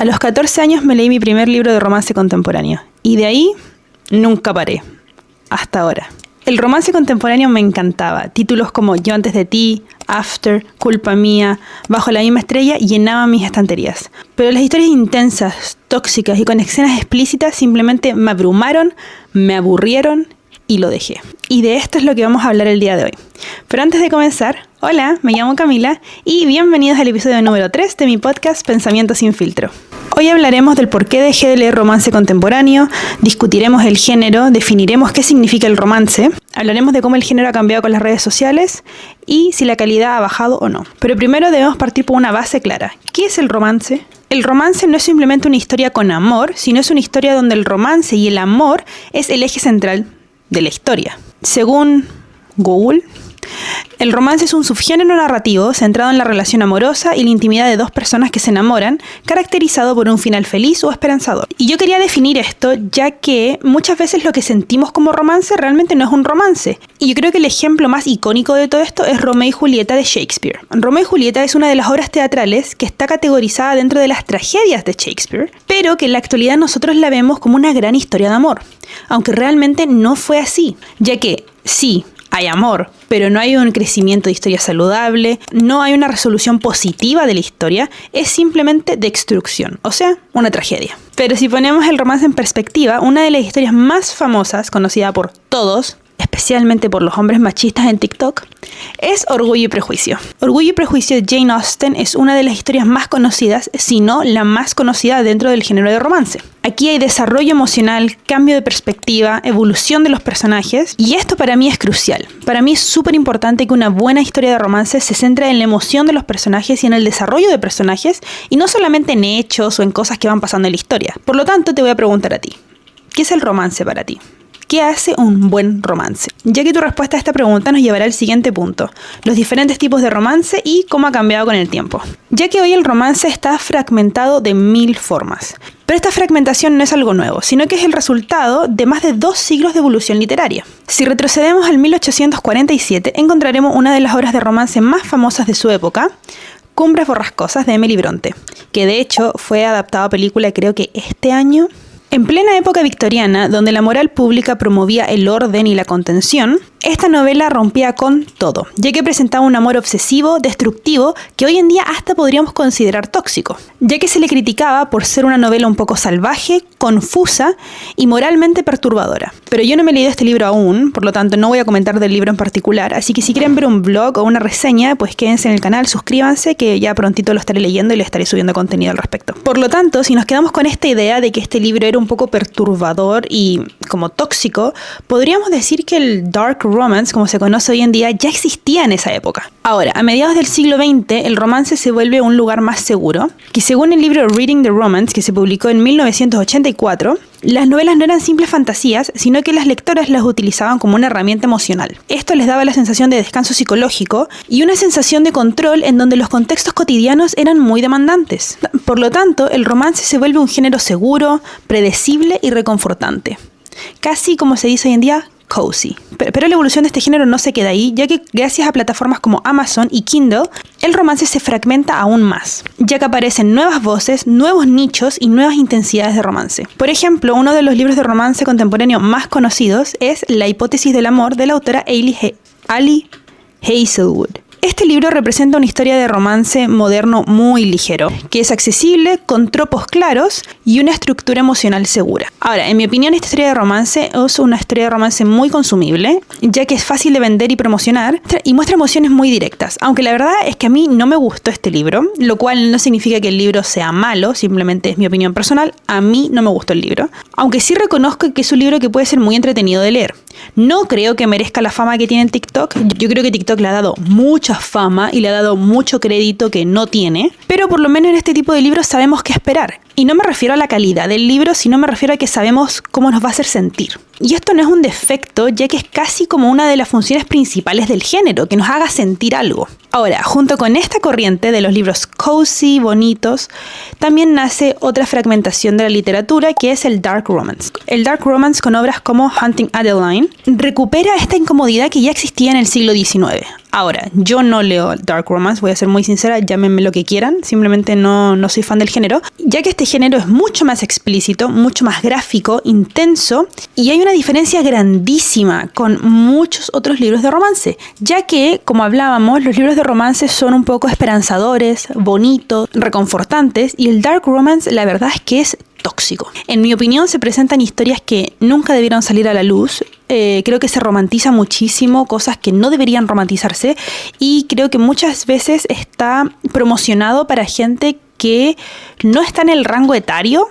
A los 14 años me leí mi primer libro de romance contemporáneo y de ahí nunca paré, hasta ahora. El romance contemporáneo me encantaba. Títulos como Yo antes de ti, After, Culpa mía, Bajo la misma estrella llenaban mis estanterías. Pero las historias intensas, tóxicas y con escenas explícitas simplemente me abrumaron, me aburrieron y lo dejé. Y de esto es lo que vamos a hablar el día de hoy. Pero antes de comenzar, hola, me llamo Camila y bienvenidos al episodio número 3 de mi podcast Pensamiento sin filtro. Hoy hablaremos del por qué dejé de leer romance contemporáneo, discutiremos el género, definiremos qué significa el romance, hablaremos de cómo el género ha cambiado con las redes sociales y si la calidad ha bajado o no. Pero primero debemos partir por una base clara. ¿Qué es el romance? El romance no es simplemente una historia con amor, sino es una historia donde el romance y el amor es el eje central de la historia. Según Google, el romance es un subgénero narrativo centrado en la relación amorosa y la intimidad de dos personas que se enamoran, caracterizado por un final feliz o esperanzador. Y yo quería definir esto, ya que muchas veces lo que sentimos como romance realmente no es un romance. Y yo creo que el ejemplo más icónico de todo esto es Romeo y Julieta de Shakespeare. Romeo y Julieta es una de las obras teatrales que está categorizada dentro de las tragedias de Shakespeare, pero que en la actualidad nosotros la vemos como una gran historia de amor, aunque realmente no fue así, ya que sí, hay amor, pero no hay un crecimiento de historia saludable, no hay una resolución positiva de la historia, es simplemente destrucción, o sea, una tragedia. Pero si ponemos el romance en perspectiva, una de las historias más famosas, conocida por todos, especialmente por los hombres machistas en TikTok, es Orgullo y Prejuicio. Orgullo y Prejuicio de Jane Austen es una de las historias más conocidas, si no la más conocida dentro del género de romance. Aquí hay desarrollo emocional, cambio de perspectiva, evolución de los personajes, y esto para mí es crucial. Para mí es súper importante que una buena historia de romance se centre en la emoción de los personajes y en el desarrollo de personajes, y no solamente en hechos o en cosas que van pasando en la historia. Por lo tanto, te voy a preguntar a ti, ¿qué es el romance para ti? ¿Qué hace un buen romance? Ya que tu respuesta a esta pregunta nos llevará al siguiente punto, los diferentes tipos de romance y cómo ha cambiado con el tiempo. Ya que hoy el romance está fragmentado de 1000 formas. Pero esta fragmentación no es algo nuevo, sino que es el resultado de más de 2 siglos de evolución literaria. Si retrocedemos al 1847, encontraremos una de las obras de romance más famosas de su época, Cumbres Borrascosas de Emily Bronte, que de hecho fue adaptada a película creo que este año. En plena época victoriana, donde la moral pública promovía el orden y la contención, esta novela rompía con todo, ya que presentaba un amor obsesivo, destructivo, que hoy en día hasta podríamos considerar tóxico, ya que se le criticaba por ser una novela un poco salvaje, confusa y moralmente perturbadora. Pero yo no me he leído este libro aún, por lo tanto no voy a comentar del libro en particular, así que si quieren ver un blog o una reseña, pues quédense en el canal, suscríbanse, que ya prontito lo estaré leyendo y les estaré subiendo contenido al respecto. Por lo tanto, si nos quedamos con esta idea de que este libro era un poco perturbador y como tóxico, podríamos decir que el dark romance, como se conoce hoy en día, ya existía en esa época. Ahora, a mediados del siglo XX, el romance se vuelve un lugar más seguro, que según el libro Reading the Romance, que se publicó en 1984, las novelas no eran simples fantasías, sino que las lectoras las utilizaban como una herramienta emocional. Esto les daba la sensación de descanso psicológico y una sensación de control en donde los contextos cotidianos eran muy demandantes. Por lo tanto, el romance se vuelve un género seguro, predecible y reconfortante. Casi como se dice hoy en día, cozy. Pero la evolución de este género no se queda ahí, ya que gracias a plataformas como Amazon y Kindle, el romance se fragmenta aún más, ya que aparecen nuevas voces, nuevos nichos y nuevas intensidades de romance. Por ejemplo, uno de los libros de romance contemporáneo más conocidos es La hipótesis del amor de la autora Ali Hazelwood. Este libro representa una historia de romance moderno muy ligero, que es accesible, con tropos claros y una estructura emocional segura. Ahora, en mi opinión, esta historia de romance es una historia de romance muy consumible, ya que es fácil de vender y promocionar, y muestra emociones muy directas. Aunque la verdad es que a mí no me gustó este libro, lo cual no significa que el libro sea malo, simplemente es mi opinión personal, a mí no me gustó el libro. Aunque sí reconozco que es un libro que puede ser muy entretenido de leer. No creo que merezca la fama que tiene en TikTok. Yo creo que TikTok le ha dado mucha fama y le ha dado mucho crédito que no tiene, pero por lo menos en este tipo de libros sabemos qué esperar. Y no me refiero a la calidad del libro, sino me refiero a que sabemos cómo nos va a hacer sentir. Y esto no es un defecto, ya que es casi como una de las funciones principales del género, que nos haga sentir algo. Ahora, junto con esta corriente de los libros cozy, bonitos, también nace otra fragmentación de la literatura, que es el dark romance. El dark romance, con obras como Hunting Adeline, recupera esta incomodidad que ya existía en el siglo XIX. Ahora, yo no leo dark romance, voy a ser muy sincera, llámenme lo que quieran, simplemente no soy fan del género, ya que este género es mucho más explícito, mucho más gráfico, intenso, y hay una diferencia grandísima con muchos otros libros de romance, ya que, como hablábamos, los libros de romance son un poco esperanzadores, bonitos, reconfortantes, y el dark romance la verdad es que es tóxico. En mi opinión, se presentan historias que nunca debieron salir a la luz. Creo que se romantiza muchísimo cosas que no deberían romantizarse, y creo que muchas veces está promocionado para gente que no está en el rango etario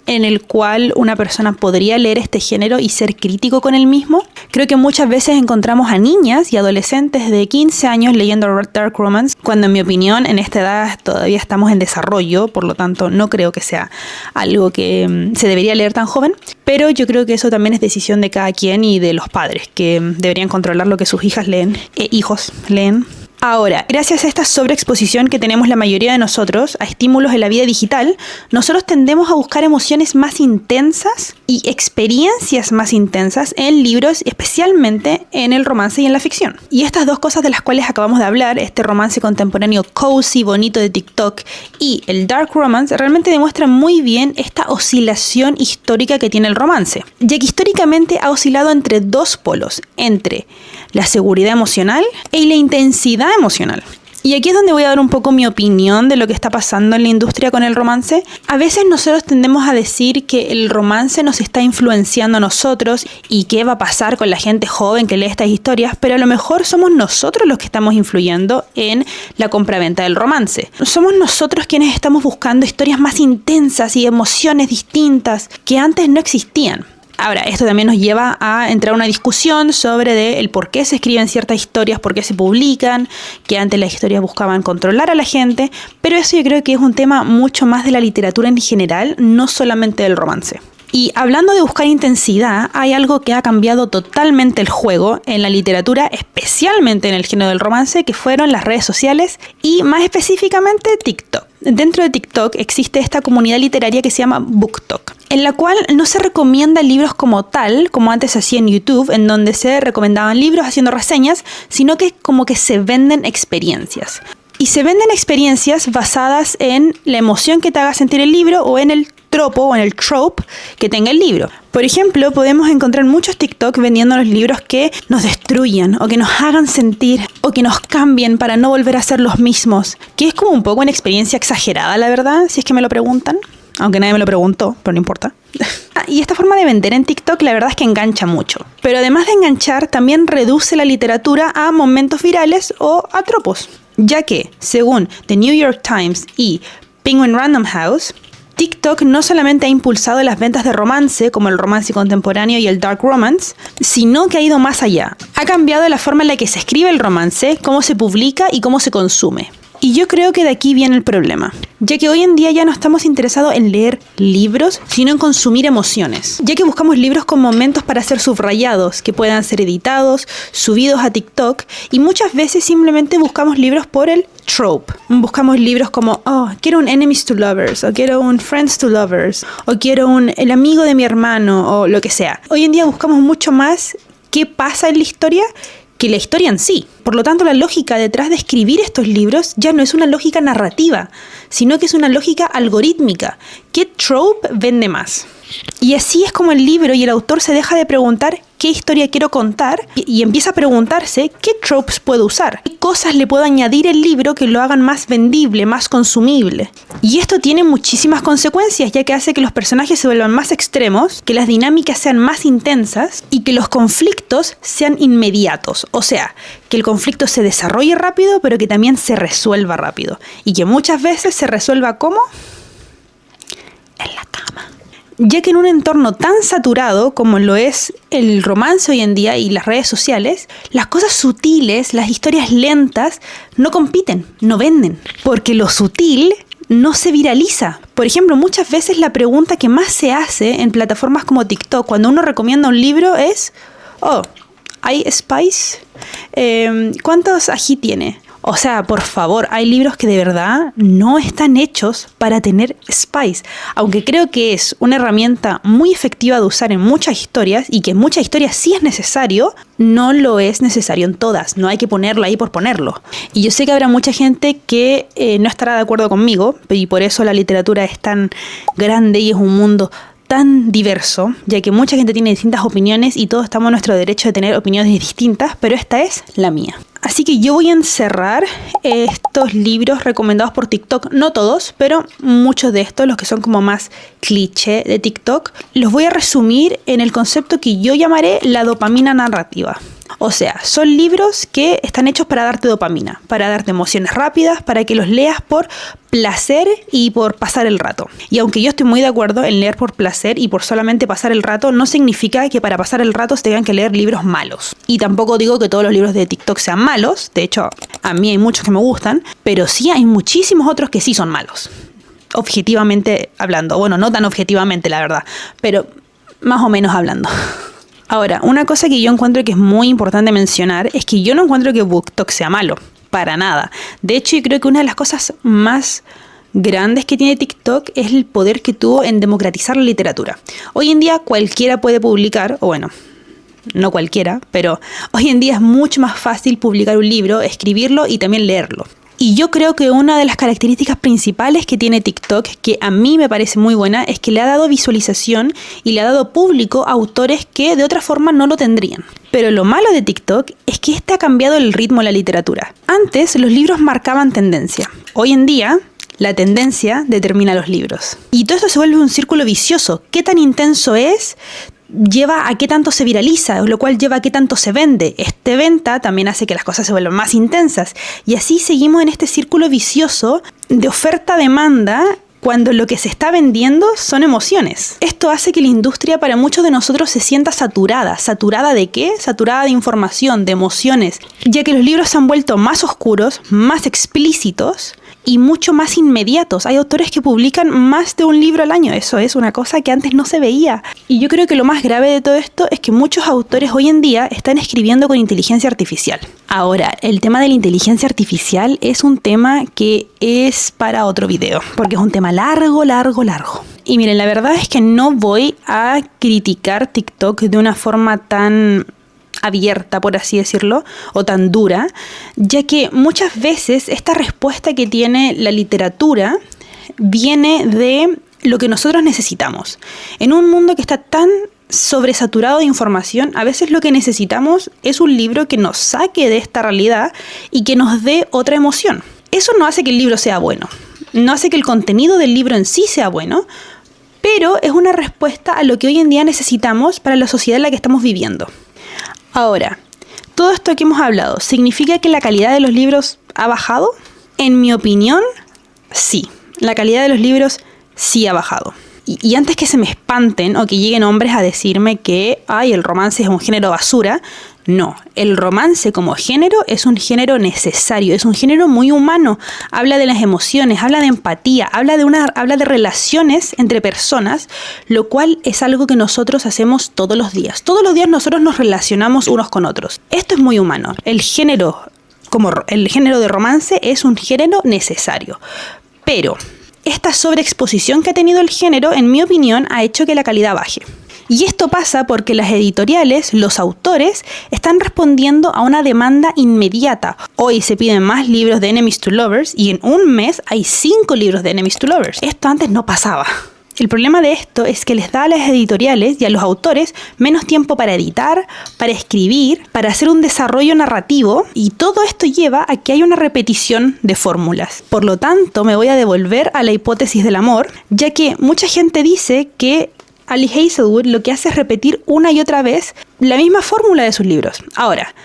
en el cual una persona podría leer este género y ser crítico con el mismo. Creo que muchas veces encontramos a niñas y adolescentes de 15 años leyendo dark romance, cuando en mi opinión en esta edad todavía estamos en desarrollo, por lo tanto no creo que sea algo que se debería leer tan joven, pero yo creo que eso también es decisión de cada quien y de los padres, que deberían controlar lo que sus hijas leen, hijos leen. Ahora, gracias a esta sobreexposición que tenemos la mayoría de nosotros a estímulos en la vida digital, nosotros tendemos a buscar emociones más intensas y experiencias más intensas en libros, especialmente en el romance y en la ficción. Y estas dos cosas de las cuales acabamos de hablar, este romance contemporáneo cozy, bonito de TikTok y el dark romance, realmente demuestran muy bien esta oscilación histórica que tiene el romance, ya que históricamente ha oscilado entre dos polos, entre la seguridad emocional y la intensidad emocional. Y aquí es donde voy a dar un poco mi opinión de lo que está pasando en la industria con el romance. A veces nosotros tendemos a decir que el romance nos está influenciando a nosotros y qué va a pasar con la gente joven que lee estas historias, pero a lo mejor somos nosotros los que estamos influyendo en la compraventa del romance. Somos nosotros quienes estamos buscando historias más intensas y emociones distintas que antes no existían. Ahora, esto también nos lleva a entrar a una discusión sobre el por qué se escriben ciertas historias, por qué se publican, que antes las historias buscaban controlar a la gente, pero eso yo creo que es un tema mucho más de la literatura en general, no solamente del romance. Y hablando de buscar intensidad, hay algo que ha cambiado totalmente el juego en la literatura, especialmente en el género del romance, que fueron las redes sociales y más específicamente TikTok. Dentro de TikTok existe esta comunidad literaria que se llama BookTok, en la cual no se recomiendan libros como tal, como antes se hacía en YouTube, en donde se recomendaban libros haciendo reseñas, sino que como que se venden experiencias. Y se venden experiencias basadas en la emoción que te haga sentir el libro o en el tropo o en el trope que tenga el libro. Por ejemplo, podemos encontrar muchos TikTok vendiendo los libros que nos destruyan o que nos hagan sentir o que nos cambien para no volver a ser los mismos, que es como un poco una experiencia exagerada, la verdad, si es que me lo preguntan. Aunque nadie me lo preguntó, pero no importa. Y esta forma de vender en TikTok la verdad es que engancha mucho. Pero además de enganchar, también reduce la literatura a momentos virales o a tropos. Ya que, según The New York Times y Penguin Random House, TikTok no solamente ha impulsado las ventas de romance, como el romance contemporáneo y el dark romance, sino que ha ido más allá. Ha cambiado la forma en la que se escribe el romance, cómo se publica y cómo se consume. Y yo creo que de aquí viene el problema, ya que hoy en día ya no estamos interesados en leer libros, sino en consumir emociones, ya que buscamos libros con momentos para ser subrayados, que puedan ser editados, subidos a TikTok, y muchas veces simplemente buscamos libros por el trope. Buscamos libros como, quiero un enemies to lovers, o quiero un friends to lovers, o quiero el amigo de mi hermano, o lo que sea. Hoy en día buscamos mucho más qué pasa en la historia que la historia en sí. Por lo tanto, la lógica detrás de escribir estos libros ya no es una lógica narrativa, sino que es una lógica algorítmica. ¿Qué trope vende más? Y así es como el libro y el autor se deja de preguntar qué historia quiero contar y empieza a preguntarse qué tropes puedo usar, qué cosas le puedo añadir al libro que lo hagan más vendible, más consumible. Y esto tiene muchísimas consecuencias, ya que hace que los personajes se vuelvan más extremos, que las dinámicas sean más intensas y que los conflictos sean inmediatos. O sea, que el conflicto se desarrolle rápido, pero que también se resuelva rápido. Y que muchas veces se resuelva ¿cómo? En la cama. Ya que en un entorno tan saturado como lo es el romance hoy en día y las redes sociales, las cosas sutiles, las historias lentas, no compiten, no venden, porque lo sutil no se viraliza. Por ejemplo, muchas veces la pregunta que más se hace en plataformas como TikTok cuando uno recomienda un libro es, ¿hay spice? ¿Cuántos ají tiene? O sea, por favor, hay libros que de verdad no están hechos para tener spice. Aunque creo que es una herramienta muy efectiva de usar en muchas historias y que en muchas historias sí es necesario, no lo es necesario en todas. No hay que ponerlo ahí por ponerlo. Y yo sé que habrá mucha gente que no estará de acuerdo conmigo y por eso la literatura es tan grande y es un mundo tan diverso, ya que mucha gente tiene distintas opiniones y todos estamos en nuestro derecho de tener opiniones distintas, pero esta es la mía. Así que yo voy a encerrar estos libros recomendados por TikTok, no todos, pero muchos de estos, los que son como más cliché de TikTok, los voy a resumir en el concepto que yo llamaré la dopamina narrativa. O sea, son libros que están hechos para darte dopamina, para darte emociones rápidas, para que los leas por placer y por pasar el rato. Y aunque yo estoy muy de acuerdo en leer por placer y por solamente pasar el rato, no significa que para pasar el rato se tengan que leer libros malos. Y tampoco digo que todos los libros de TikTok sean malos, de hecho, a mí hay muchos que me gustan, pero sí hay muchísimos otros que sí son malos. Objetivamente hablando, bueno, no tan objetivamente la verdad, pero más o menos hablando. Ahora, una cosa que yo encuentro que es muy importante mencionar es que yo no encuentro que BookTok sea malo, para nada. De hecho, yo creo que una de las cosas más grandes que tiene TikTok es el poder que tuvo en democratizar la literatura. Hoy en día cualquiera puede publicar, o bueno, no cualquiera, pero hoy en día es mucho más fácil publicar un libro, escribirlo y también leerlo. Y yo creo que una de las características principales que tiene TikTok, que a mí me parece muy buena, es que le ha dado visualización y le ha dado público a autores que de otra forma no lo tendrían. Pero lo malo de TikTok es que este ha cambiado el ritmo de la literatura. Antes los libros marcaban tendencia. Hoy en día la tendencia determina los libros. Y todo esto se vuelve un círculo vicioso. ¿Qué tan intenso es? Lleva a qué tanto se viraliza, lo cual lleva a qué tanto se vende. Este venta también hace que las cosas se vuelvan más intensas. Y así seguimos en este círculo vicioso de oferta-demanda cuando lo que se está vendiendo son emociones. Esto hace que la industria para muchos de nosotros se sienta saturada. ¿Saturada de qué? Saturada de información, de emociones, ya que los libros se han vuelto más oscuros, más explícitos y mucho más inmediatos. Hay autores que publican más de un libro al año. Eso es una cosa que antes no se veía. Y yo creo que lo más grave de todo esto es que muchos autores hoy en día están escribiendo con inteligencia artificial. Ahora, el tema de la inteligencia artificial es un tema que es para otro video, porque es un tema largo. Y miren, la verdad es que no voy a criticar TikTok de una forma tan abierta, por así decirlo, o tan dura, ya que muchas veces esta respuesta que tiene la literatura viene de lo que nosotros necesitamos. En un mundo que está tan sobresaturado de información, a veces lo que necesitamos es un libro que nos saque de esta realidad y que nos dé otra emoción. Eso no hace que el libro sea bueno, no hace que el contenido del libro en sí sea bueno, pero es una respuesta a lo que hoy en día necesitamos para la sociedad en la que estamos viviendo. Ahora, todo esto que hemos hablado, ¿significa que la calidad de los libros ha bajado? En mi opinión, sí. La calidad de los libros sí ha bajado. Y antes que se me espanten o que lleguen hombres a decirme que el romance es un género basura, no. El romance como género es un género necesario, es un género muy humano. Habla de las emociones, habla de empatía, habla de relaciones entre personas, lo cual es algo que nosotros hacemos todos los días. Todos los días nosotros nos relacionamos unos con otros. Esto es muy humano. El género de romance es un género necesario. Pero esta sobreexposición que ha tenido el género, en mi opinión, ha hecho que la calidad baje. Y esto pasa porque las editoriales, los autores, están respondiendo a una demanda inmediata. Hoy se piden más libros de Enemies to Lovers y en un mes hay 5 libros de Enemies to Lovers. Esto antes no pasaba. El problema de esto es que les da a las editoriales y a los autores menos tiempo para editar, para escribir, para hacer un desarrollo narrativo, y todo esto lleva a que haya una repetición de fórmulas. Por lo tanto, me voy a devolver a la hipótesis del amor, ya que mucha gente dice que Ali Hazelwood lo que hace es repetir una y otra vez la misma fórmula de sus libros. Ahora,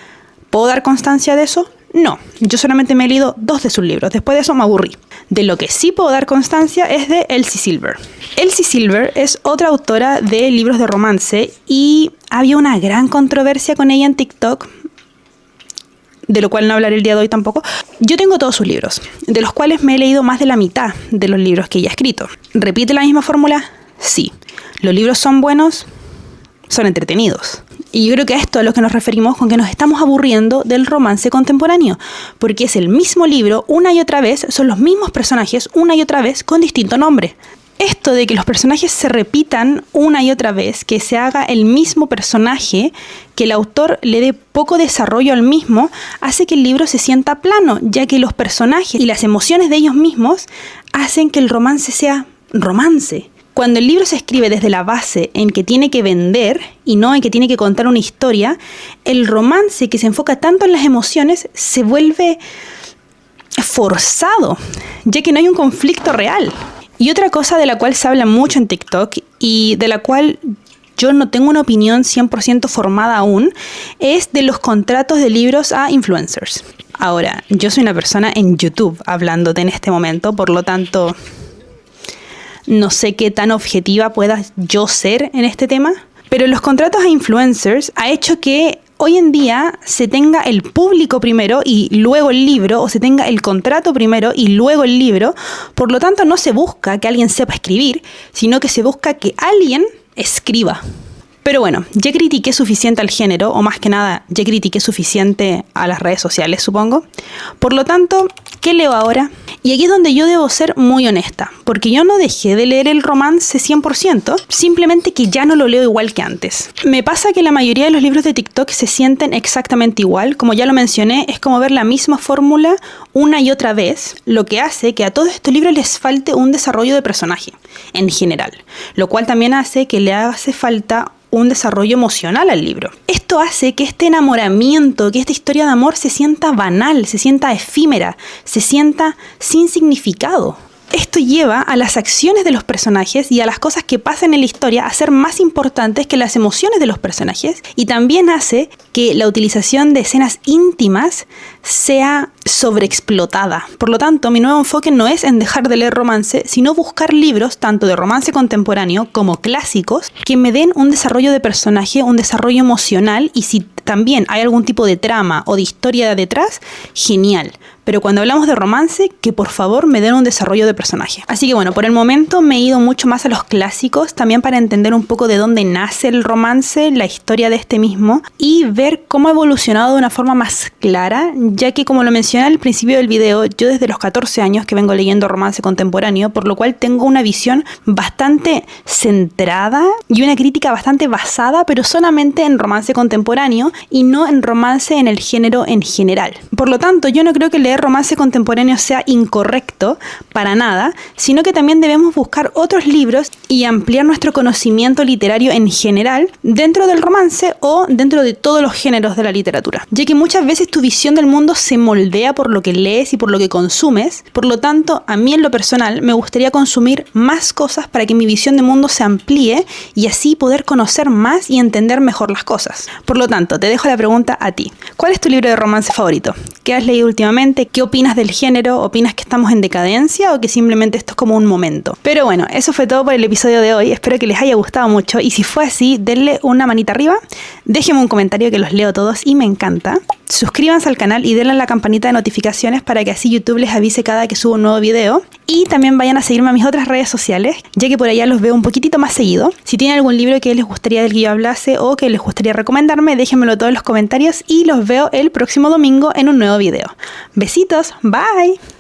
¿puedo dar constancia de eso? No, yo solamente me he leído 2 de sus libros, después de eso me aburrí. De lo que sí puedo dar constancia es de Elsie Silver. Elsie Silver es otra autora de libros de romance y había una gran controversia con ella en TikTok, de lo cual no hablaré el día de hoy tampoco. Yo tengo todos sus libros, de los cuales me he leído más de la mitad de los libros que ella ha escrito. ¿Repite la misma fórmula? Sí. ¿Los libros son buenos? Son entretenidos. Y yo creo que a esto es a lo que nos referimos con que nos estamos aburriendo del romance contemporáneo, porque es el mismo libro una y otra vez, son los mismos personajes una y otra vez con distinto nombre. Esto de que los personajes se repitan una y otra vez, que se haga el mismo personaje, que el autor le dé poco desarrollo al mismo, hace que el libro se sienta plano, ya que los personajes y las emociones de ellos mismos hacen que el romance sea romance. Cuando el libro se escribe desde la base en que tiene que vender y no en que tiene que contar una historia, el romance que se enfoca tanto en las emociones se vuelve forzado, ya que no hay un conflicto real. Y otra cosa de la cual se habla mucho en TikTok y de la cual yo no tengo una opinión 100% formada aún, es de los contratos de libros a influencers. Ahora, yo soy una persona en YouTube hablándote en este momento, por lo tanto, no sé qué tan objetiva pueda yo ser en este tema, pero los contratos a influencers ha hecho que hoy en día se tenga el público primero y luego el libro, o se tenga el contrato primero y luego el libro. Por lo tanto, no se busca que alguien sepa escribir, sino que se busca que alguien escriba. Pero bueno, ya critiqué suficiente al género, o más que nada, ya critiqué suficiente a las redes sociales, supongo. Por lo tanto, ¿qué leo ahora? Y aquí es donde yo debo ser muy honesta, porque yo no dejé de leer el romance 100%, simplemente que ya no lo leo igual que antes. Me pasa que la mayoría de los libros de TikTok se sienten exactamente igual, como ya lo mencioné, es como ver la misma fórmula una y otra vez, lo que hace que a todos estos libros les falte un desarrollo de personaje, en general, lo cual también hace que le hace falta un desarrollo emocional al libro. Esto hace que este enamoramiento, que esta historia de amor se sienta banal, se sienta efímera, se sienta sin significado. Esto lleva a las acciones de los personajes y a las cosas que pasan en la historia a ser más importantes que las emociones de los personajes, y también hace que la utilización de escenas íntimas sea sobreexplotada. Por lo tanto, mi nuevo enfoque no es en dejar de leer romance, sino buscar libros tanto de romance contemporáneo como clásicos que me den un desarrollo de personaje, un desarrollo emocional, y si también hay algún tipo de trama o de historia detrás, genial. Pero cuando hablamos de romance, que por favor me den un desarrollo de personaje. Así que bueno, por el momento me he ido mucho más a los clásicos, también para entender un poco de dónde nace el romance, la historia de este mismo, y ver cómo ha evolucionado de una forma más clara, ya que como lo mencioné al principio del video, yo desde los 14 años que vengo leyendo romance contemporáneo, por lo cual tengo una visión bastante centrada y una crítica bastante basada, pero solamente en romance contemporáneo y no en romance en el género en general. Por lo tanto, yo no creo que leer romance contemporáneo sea incorrecto para nada, sino que también debemos buscar otros libros y ampliar nuestro conocimiento literario en general dentro del romance o dentro de todos los géneros de la literatura, ya que muchas veces tu visión del mundo se moldea por lo que lees y por lo que consumes. Por lo tanto, a mí en lo personal me gustaría consumir más cosas para que mi visión de mundo se amplíe y así poder conocer más y entender mejor las cosas. Por lo tanto, te dejo la pregunta a ti. ¿Cuál es tu libro de romance favorito? ¿Qué has leído últimamente? ¿Qué opinas del género? ¿Opinas que estamos en decadencia o que simplemente esto es como un momento? Pero bueno, eso fue todo por el episodio de hoy. Espero que les haya gustado mucho y si fue así, denle una manita arriba, déjenme un comentario que los leo todos y me encanta. Suscríbanse al canal y denle a la campanita de notificaciones para que así YouTube les avise cada que subo un nuevo video. Y también vayan a seguirme a mis otras redes sociales, ya que por allá los veo un poquitito más seguido. Si tienen algún libro que les gustaría del que yo hablase o que les gustaría recomendarme, déjenmelo todo en los comentarios y los veo el próximo domingo en un nuevo video. Besitos, bye.